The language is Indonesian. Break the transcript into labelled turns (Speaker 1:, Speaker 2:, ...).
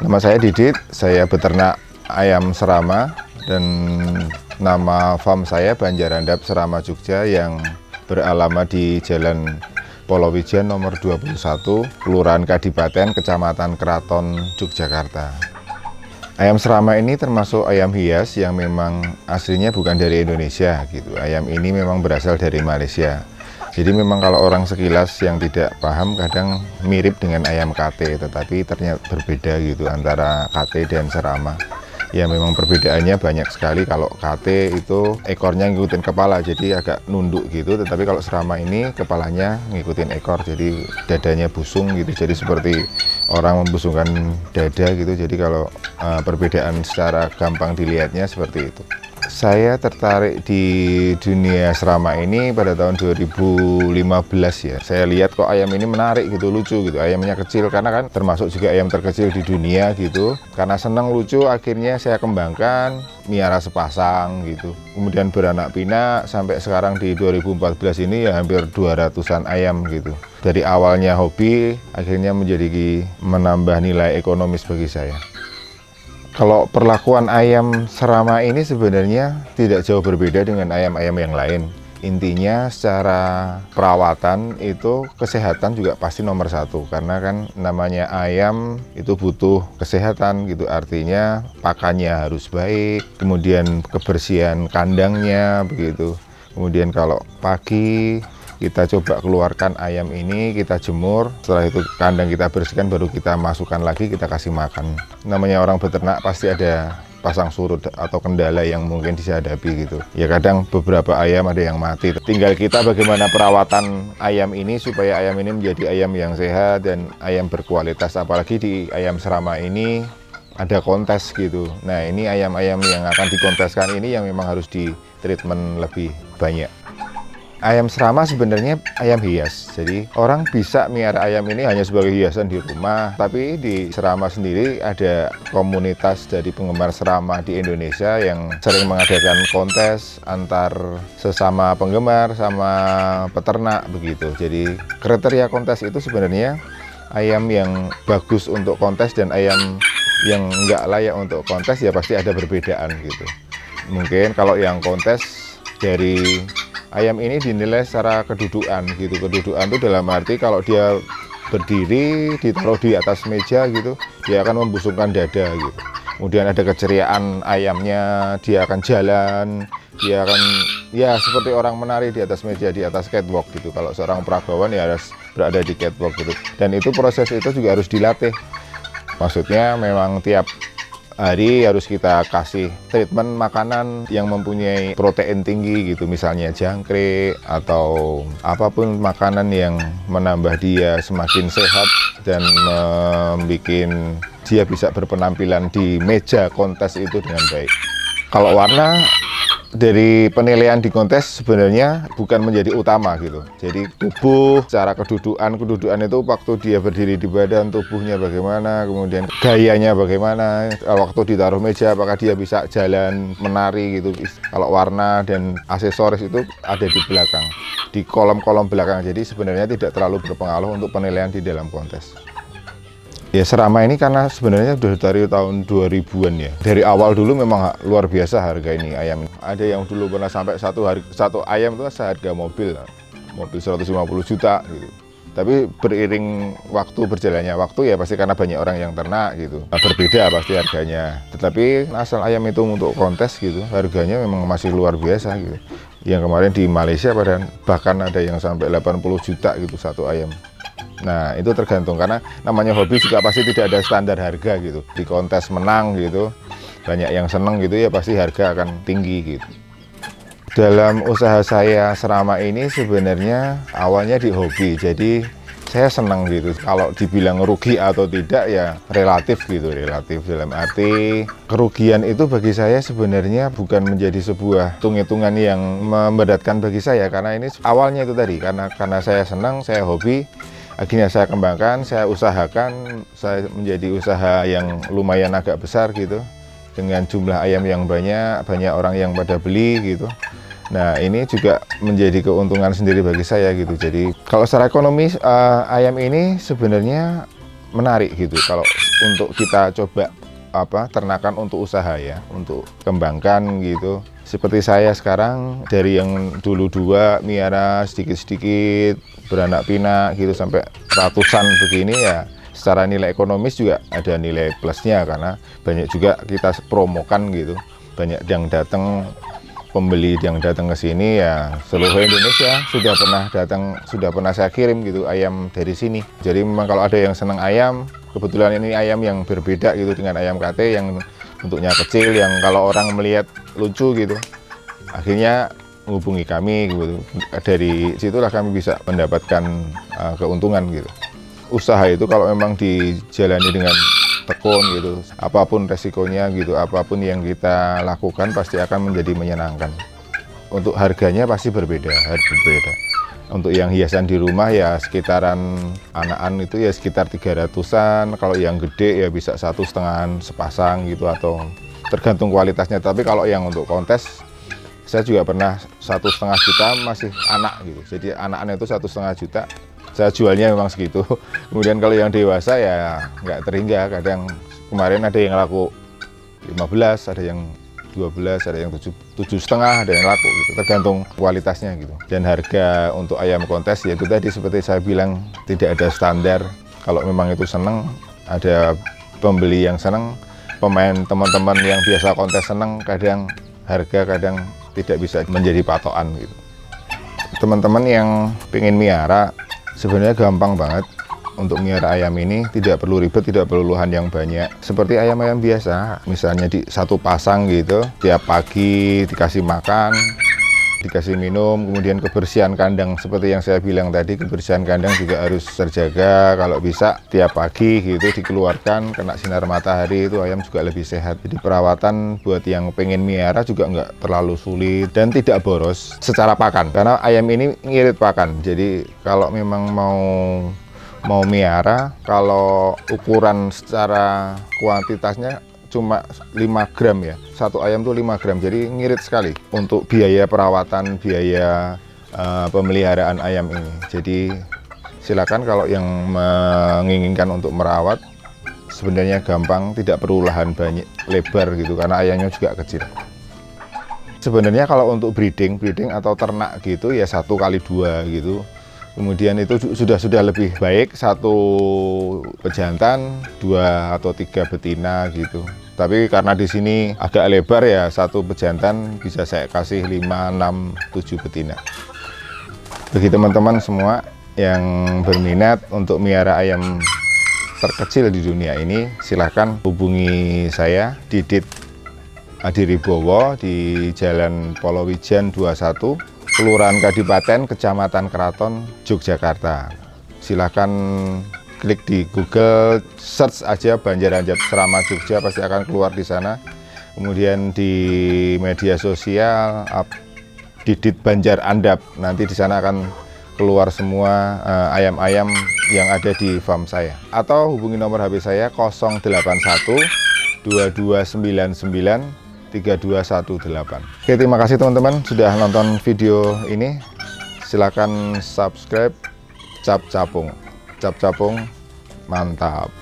Speaker 1: Nama saya Didit, saya beternak ayam serama dan nama farm saya Banjarandap Serama Jogja yang beralamat di Jalan Polowijan nomor 21, Kelurahan Kadipaten, Kecamatan Keraton, Yogyakarta. Ayam serama ini termasuk ayam hias yang memang aslinya bukan dari Indonesia gitu. Ayam ini memang berasal dari Malaysia. Jadi memang kalau orang sekilas yang tidak paham kadang mirip dengan ayam KT, tetapi ternyata berbeda gitu antara KT dan serama. Ya memang perbedaannya banyak sekali. Kalau KT itu ekornya ngikutin kepala, jadi agak nunduk gitu. Tetapi kalau serama ini kepalanya ngikutin ekor, jadi dadanya busung gitu. Jadi seperti orang membusungkan dada gitu. Jadi kalau perbedaan secara gampang dilihatnya seperti itu. Saya tertarik di dunia serama ini pada tahun 2015 ya. Saya lihat kok ayam ini menarik gitu, lucu gitu. Ayamnya kecil karena kan termasuk juga ayam terkecil di dunia gitu. Karena senang lucu akhirnya saya kembangkan, miara sepasang gitu. Kemudian beranak pinak sampai sekarang di 2014 ini ya hampir 200-an ayam gitu. Dari awalnya hobi akhirnya menjadi menambah nilai ekonomis bagi saya. Kalau perlakuan ayam serama ini sebenarnya tidak jauh berbeda dengan ayam-ayam yang lain. Intinya secara perawatan itu kesehatan juga pasti nomor satu. Karena kan namanya ayam itu butuh kesehatan gitu. Artinya pakannya harus baik, kemudian kebersihan kandangnya begitu. Kemudian kalau pagi kita coba keluarkan ayam ini, kita jemur, setelah itu kandang kita bersihkan, baru kita masukkan lagi, kita kasih makan. Namanya orang beternak pasti ada pasang surut atau kendala yang mungkin dihadapi gitu. Ya kadang beberapa ayam ada yang mati. Tinggal kita bagaimana perawatan ayam ini supaya ayam ini menjadi ayam yang sehat dan ayam berkualitas. Apalagi di ayam serama ini ada kontes gitu. Nah ini ayam-ayam yang akan dikonteskan ini yang memang harus di treatment lebih banyak. Ayam serama sebenarnya ayam hias, jadi orang bisa miara ayam ini hanya sebagai hiasan di rumah. Tapi di serama sendiri ada komunitas dari penggemar serama di Indonesia yang sering mengadakan kontes antar sesama penggemar sama peternak begitu. Jadi kriteria kontes itu sebenarnya ayam yang bagus untuk kontes dan ayam yang nggak layak untuk kontes ya pasti ada perbedaan gitu. Mungkin kalau yang kontes dari ayam ini dinilai secara kedudukan gitu. Kedudukan itu dalam arti kalau dia berdiri ditaruh di atas meja gitu, dia akan membusungkan dada gitu. Kemudian ada keceriaan ayamnya, dia akan jalan, dia akan ya seperti orang menari di atas meja, di atas catwalk gitu. Kalau seorang peragawan ya harus berada di catwalk gitu. Dan itu proses itu juga harus dilatih. Maksudnya memang tiap hari harus kita kasih treatment makanan yang mempunyai protein tinggi gitu, misalnya jangkrik atau apapun makanan yang menambah dia semakin sehat dan membuat dia bisa berpenampilan di meja kontes itu dengan baik. Kalau warna dari penilaian di kontes sebenarnya bukan menjadi utama gitu. Jadi tubuh, secara kedudukan itu waktu dia berdiri di badan, tubuhnya bagaimana, kemudian gayanya bagaimana, waktu ditaruh meja apakah dia bisa jalan menari gitu. Kalau warna dan aksesoris itu ada di belakang, di kolom-kolom belakang. Jadi sebenarnya tidak terlalu berpengaruh untuk penilaian di dalam kontes. Ya serama ini karena sebenarnya sudah dari tahun 2000-an ya. Dari awal dulu memang luar biasa harga ini ayam. Ada yang dulu pernah sampai satu ayam itu seharga mobil 150 juta gitu. Tapi beriring waktu berjalannya waktu ya pasti karena banyak orang yang ternak gitu. Berbeda pasti harganya. Tetapi asal ayam itu untuk kontes gitu, harganya memang masih luar biasa gitu. Yang kemarin di Malaysia bahkan ada yang sampai 80 juta gitu satu ayam. Nah itu tergantung karena namanya hobi juga pasti tidak ada standar harga gitu. Di kontes menang gitu, banyak yang seneng gitu ya pasti harga akan tinggi gitu. Dalam usaha saya serama ini sebenarnya awalnya di hobi, jadi saya senang gitu. Kalau dibilang rugi atau tidak ya relatif gitu, relatif dalam arti kerugian itu bagi saya sebenarnya bukan menjadi sebuah hitung-hitungan yang memberatkan bagi saya. Karena ini awalnya itu tadi, karena saya senang, saya hobi. Akhirnya saya kembangkan, saya usahakan, saya menjadi usaha yang lumayan agak besar gitu. Dengan jumlah ayam yang banyak orang yang pada beli gitu. Nah ini juga menjadi keuntungan sendiri bagi saya gitu. Jadi kalau secara ekonomi ayam ini sebenarnya menarik gitu kalau untuk kita coba ternakan untuk usaha ya, untuk kembangkan gitu. Seperti saya sekarang dari yang dulu 2 miara sedikit-sedikit beranak pinak gitu sampai ratusan begini ya, secara nilai ekonomis juga ada nilai plusnya karena banyak juga kita promokan gitu. Banyak yang datang, pembeli yang datang ke sini ya seluruh Indonesia sudah pernah saya kirim gitu ayam dari sini. Jadi memang kalau ada yang senang ayam, kebetulan ini ayam yang berbeda gitu dengan ayam KT yang bentuknya kecil, yang kalau orang melihat lucu gitu, akhirnya menghubungi kami gitu. Dari situlah kami bisa mendapatkan keuntungan gitu. Usaha itu kalau memang dijalani dengan tekun gitu, apapun resikonya gitu, apapun yang kita lakukan pasti akan menjadi menyenangkan. Untuk harganya pasti berbeda. Untuk yang hiasan di rumah ya sekitaran anakan itu ya sekitar 300-an, kalau yang gede ya bisa 1,5 sepasang gitu atau tergantung kualitasnya. Tapi kalau yang untuk kontes saya juga pernah 1,5 juta masih anak gitu, jadi anakannya itu 1,5 juta. Saya jualnya memang segitu. Kemudian kalau yang dewasa ya nggak terhingga. Kadang kemarin ada yang laku 15, ada yang 12, ada yang 7,5, ada yang laku gitu. Tergantung kualitasnya gitu. Dan harga untuk ayam kontes ya itu tadi seperti saya bilang tidak ada standar. Kalau memang itu seneng, ada pembeli yang seneng, pemain teman-teman yang biasa kontes seneng, kadang harga kadang tidak bisa menjadi patokan gitu. Teman-teman yang pengen miara sebenarnya gampang banget untuk miara ayam ini, tidak perlu ribet, tidak perlu lahan yang banyak. Seperti ayam-ayam biasa, misalnya di satu pasang gitu, tiap pagi dikasih makan, dikasih minum, kemudian kebersihan kandang seperti yang saya bilang tadi, kebersihan kandang juga harus terjaga. Kalau bisa tiap pagi gitu dikeluarkan, kena sinar matahari, itu ayam juga lebih sehat. Jadi perawatan buat yang pengen miara juga nggak terlalu sulit dan tidak boros secara pakan, karena ayam ini ngirit pakan. Jadi kalau memang mau miara, kalau ukuran secara kuantitasnya cuma 5 gram ya, satu ayam tuh 5 gram, jadi ngirit sekali untuk biaya perawatan, biaya pemeliharaan ayam ini. Jadi silakan kalau yang menginginkan untuk merawat, sebenarnya gampang, tidak perlu lahan banyak lebar gitu karena ayamnya juga kecil. Sebenarnya kalau untuk breeding atau ternak gitu ya 1x2 gitu. Kemudian itu sudah lebih baik, 1 pejantan, 2 atau 3 betina gitu. Tapi karena di sini agak lebar ya, 1 pejantan bisa saya kasih 5, 6, 7 betina. Bagi teman-teman semua yang berminat untuk miara ayam terkecil di dunia ini, silahkan hubungi saya, Didit Adiribowo di Jalan Polowijan 21, Kelurahan Kadipaten, Kecamatan Keraton, Yogyakarta. Silahkan klik di Google, search aja Banjarandap Serama Jogja, pasti akan keluar di sana. Kemudian di media sosial Didit Banjarandap, nanti di sana akan keluar semua ayam-ayam yang ada di farm saya. Atau hubungi nomor HP saya 081 2299 3218. Oke, terima kasih teman-teman sudah nonton video ini. Silakan subscribe. Cap Capung, mantap.